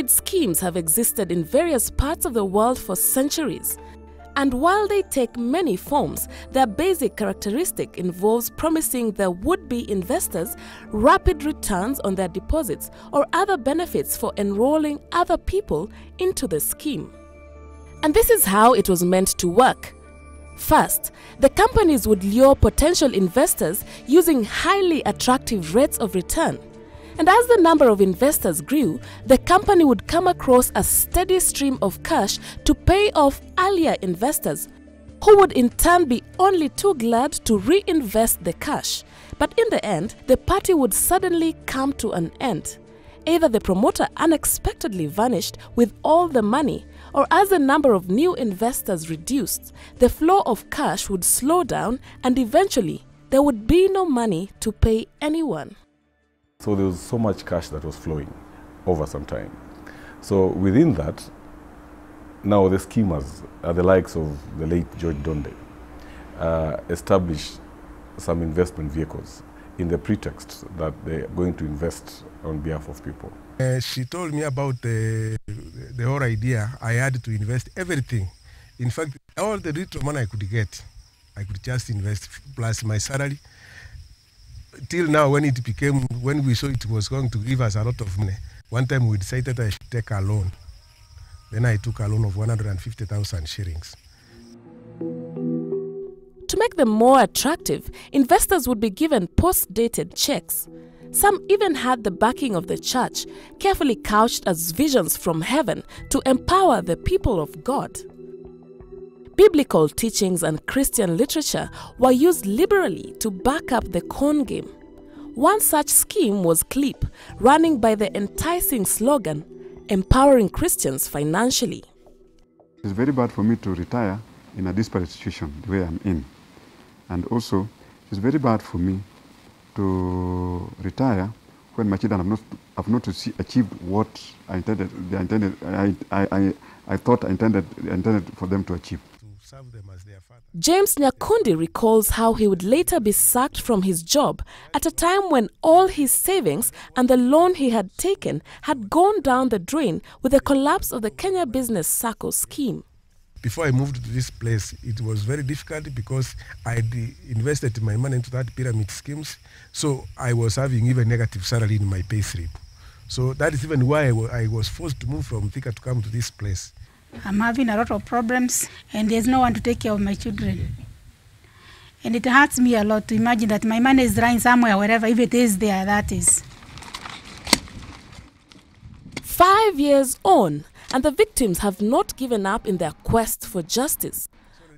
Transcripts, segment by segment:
Pyramid schemes have existed in various parts of the world for centuries. And while they take many forms, their basic characteristic involves promising their would-be investors rapid returns on their deposits or other benefits for enrolling other people into the scheme. And this is how it was meant to work. First, the companies would lure potential investors using highly attractive rates of return. And as the number of investors grew, the company would come across a steady stream of cash to pay off earlier investors, who would in turn be only too glad to reinvest the cash. But in the end, the party would suddenly come to an end. Either the promoter unexpectedly vanished with all the money, or as the number of new investors reduced, the flow of cash would slow down and eventually there would be no money to pay anyone. So there was so much cash that was flowing over some time. So within that, now the schemers, the likes of the late George Donde, established some investment vehicles in the pretext that they're going to invest on behalf of people. She told me about the whole idea. I had to invest everything. In fact, all the little money I could get, I could just invest plus my salary. Till now, when we saw it was going to give us a lot of money, one time we decided I should take a loan. Then I took a loan of 150,000 shillings. To make them more attractive, investors would be given post-dated checks. Some even had the backing of the church, carefully couched as visions from heaven to empower the people of God. Biblical teachings and Christian literature were used liberally to back up the con game. One such scheme was CLEAP, running by the enticing slogan, empowering Christians financially. It's very bad for me to retire in a disparate situation the way I'm in. And also, it's very bad for me to retire when my children have not achieved what I intended for them to achieve. James Nyakundi recalls how he would later be sacked from his job at a time when all his savings and the loan he had taken had gone down the drain with the collapse of the Kenya Business Sacco scheme. Before I moved to this place, it was very difficult because I invested my money into that pyramid schemes, so I was having even negative salary in my pay slip. So that is even why I was forced to move from Thika to come to this place. I'm having a lot of problems and there's no one to take care of my children. And it hurts me a lot to imagine that my money is lying somewhere, wherever, if it is there, that is. 5 years on, and the victims have not given up in their quest for justice.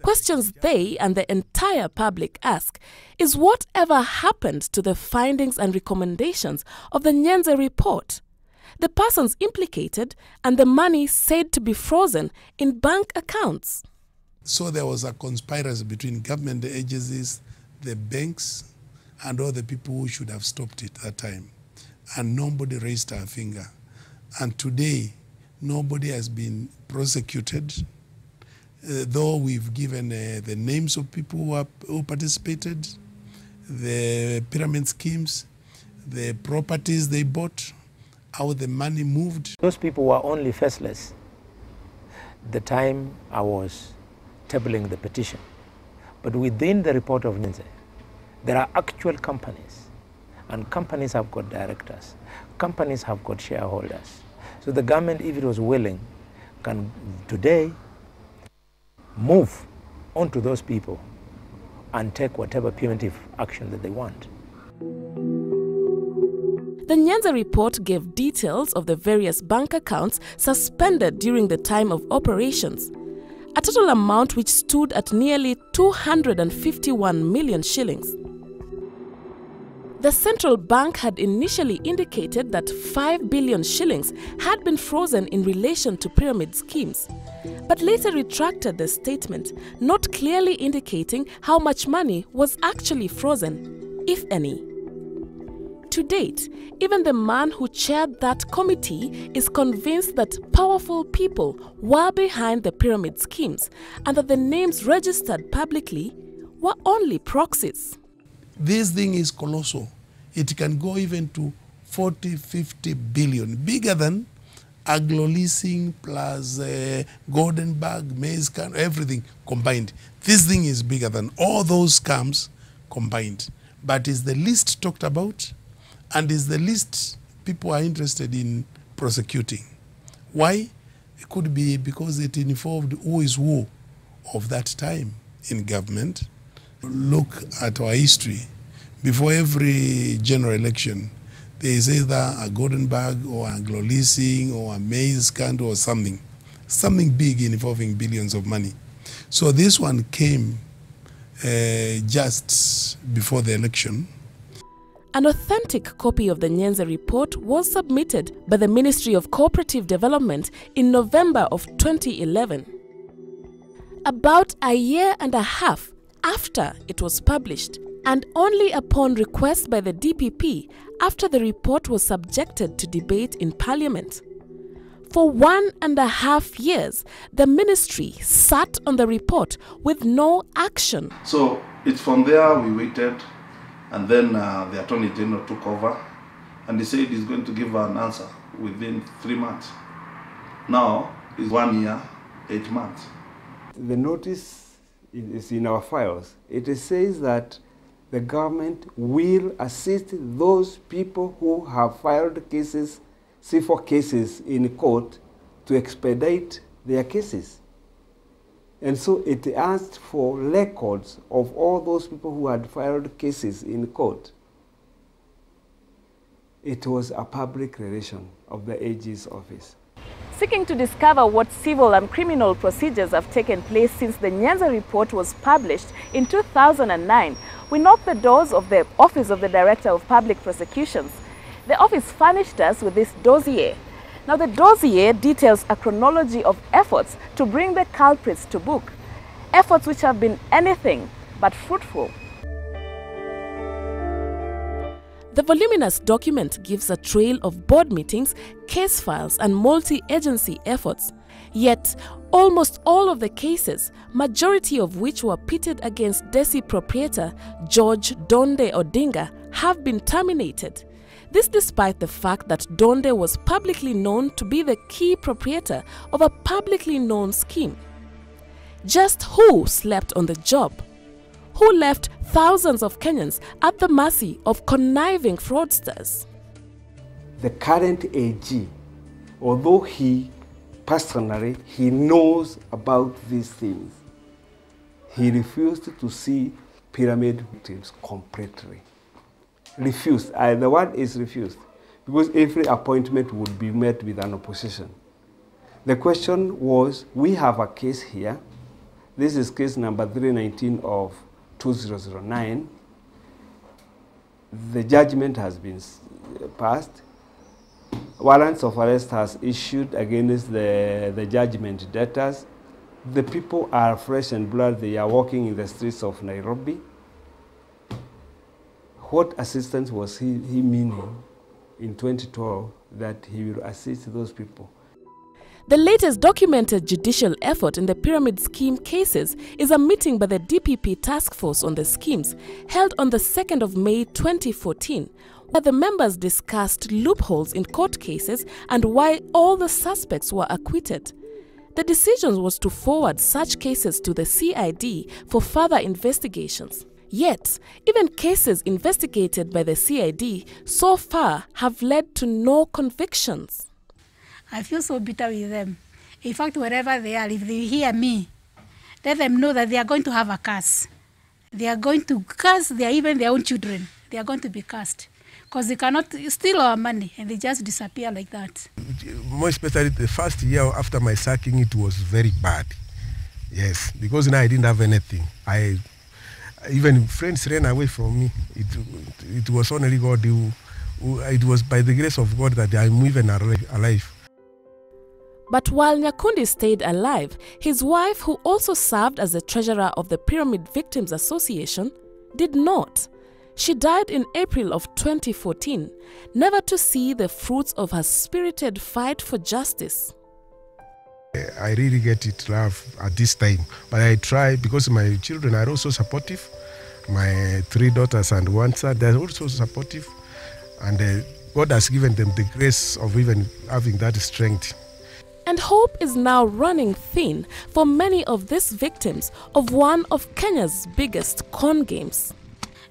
Questions they and the entire public ask is whatever happened to the findings and recommendations of the Nyenze report? The persons implicated and the money said to be frozen in bank accounts. So there was a conspiracy between government agencies, the banks, and all the people who should have stopped it at that time. And nobody raised a finger. And today, nobody has been prosecuted, though we've given the names of people who participated, the pyramid schemes, the properties they bought, how the money moved. Those people were only faceless the time I was tabling the petition. But within the report of Nyenze, there are actual companies, and companies have got directors, companies have got shareholders. So the government, if it was willing, can today move onto those people and take whatever punitive action that they want. The Nyenze report gave details of the various bank accounts suspended during the time of operations, a total amount which stood at nearly 251 million shillings. The central bank had initially indicated that 5 billion shillings had been frozen in relation to pyramid schemes, but later retracted the statement, not clearly indicating how much money was actually frozen, if any. To date, even the man who chaired that committee is convinced that powerful people were behind the pyramid schemes and that the names registered publicly were only proxies. This thing is colossal. It can go even to 40, 50 billion, bigger than Agro leasing plus Goldenberg, maize can, everything combined. This thing is bigger than all those scams combined, but is the least talked about and is the least people are interested in prosecuting. Why? It could be because it involved who is who of that time in government. Look at our history. Before every general election, there is either a Goldenberg or Anglo leasing or a maize scandal or something big involving billions of money. So this one came just before the election. An authentic copy of the Nyenze report was submitted by the Ministry of Cooperative Development in November of 2011. About a year and a half after it was published, and only upon request by the DPP after the report was subjected to debate in Parliament. For 1.5 years, the ministry sat on the report with no action. So it's from there we waited, and then the Attorney General took over, and he said he's going to give an answer within 3 months. Now it's 1 year, 8 months. The notice is in our files. It says that the government will assist those people who have filed cases, C4 cases in court, to expedite their cases. And so it asked for records of all those people who had filed cases in court. It was a public relation of the AG's office. Seeking to discover what civil and criminal procedures have taken place since the Nyenze report was published in 2009, we knocked the doors of the Office of the Director of Public Prosecutions. The office furnished us with this dossier. Now, the dossier details a chronology of efforts to bring the culprits to book, efforts which have been anything but fruitful. The voluminous document gives a trail of board meetings, case files, and multi-agency efforts. Yet, almost all of the cases, majority of which were pitted against Desi proprietor George Donde Odinga, have been terminated. This despite the fact that Donde was publicly known to be the key proprietor of a publicly known scheme. Just who slept on the job? Who left thousands of Kenyans at the mercy of conniving fraudsters? The current AG, although he personally knows about these things, he refused to see pyramid victims completely. Refused. The word is refused, because every appointment would be met with an opposition. The question was, we have a case here. This is case number 319 of 2009. The judgment has been passed. Warrants of arrest has issued against the judgment debtors. The people are fresh and blood. They are walking in the streets of Nairobi. What assistance was he meaning in 2012 that he will assist those people? The latest documented judicial effort in the pyramid scheme cases is a meeting by the DPP task force on the schemes held on the 2nd of May 2014, where the members discussed loopholes in court cases and why all the suspects were acquitted. The decision was to forward such cases to the CID for further investigations. Yet, even cases investigated by the CID so far have led to no convictions. I feel so bitter with them. In fact, wherever they are, if they hear me, let them know that they are going to have a curse. They are going to curse even their own children. They are going to be cursed. Because they cannot steal our money and they just disappear like that. More especially the first year after my sacking, it was very bad. Yes, because now I didn't have anything. Even friends ran away from me. It was only God it was by the grace of God that I'm even alive. But while Nyakundi stayed alive, his wife, who also served as the treasurer of the Pyramid Victims Association, did not. She died in April of 2014, never to see the fruits of her spirited fight for justice. I really get it rough at this time, but I try because my children are also supportive. My 3 daughters and 1 son, they're also supportive. And God has given them the grace of even having that strength. And hope is now running thin for many of these victims of one of Kenya's biggest con games.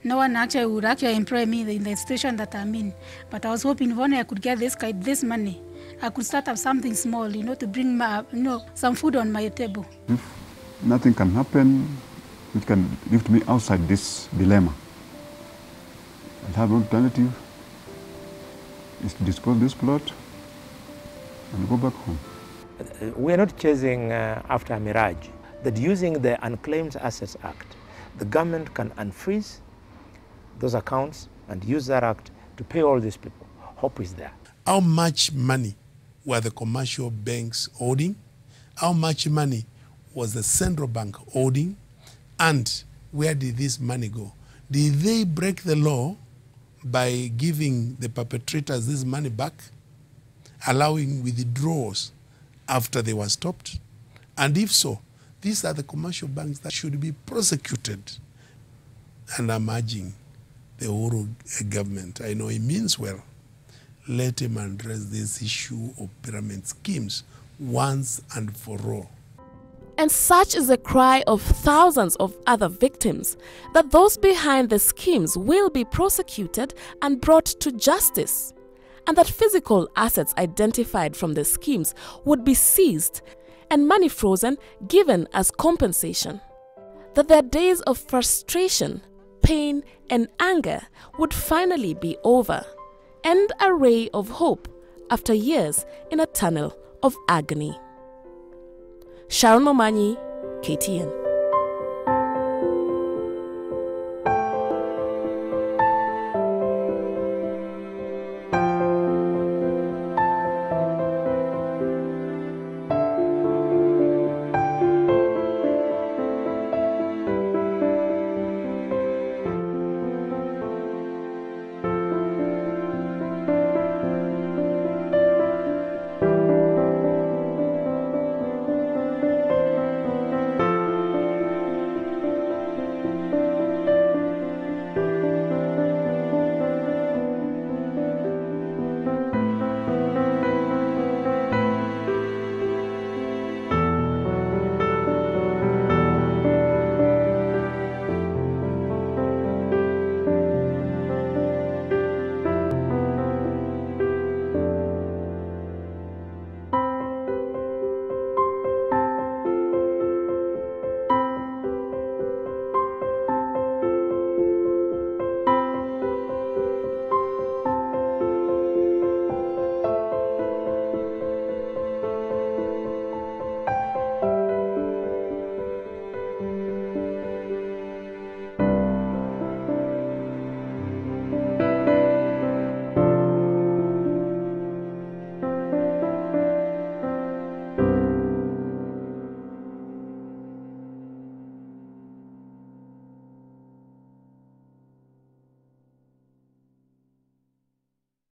No one would employ me in the situation that I'm in. But I was hoping if only I could get this money, I could start up something small, to bring some food on my table. If nothing can happen which can lift me outside this dilemma, I have no alternative is to dispose this plot and go back home. We are not chasing after a mirage. That using the Unclaimed Assets Act, the government can unfreeze those accounts and use that act to pay all these people. Hope is there. How much money were the commercial banks holding? How much money was the central bank holding? And where did this money go? Did they break the law by giving the perpetrators this money back, allowing withdrawals after they were stopped? And if so, these are the commercial banks that should be prosecuted. And I'm urging the Uhuru government, I know he means well, let him address this issue of pyramid schemes once and for all. And such is the cry of thousands of other victims, that those behind the schemes will be prosecuted and brought to justice, and that physical assets identified from the schemes would be seized and money frozen given as compensation. That their days of frustration, pain and anger would finally be over, and a ray of hope after years in a tunnel of agony. Sharon Momanyi, KTN.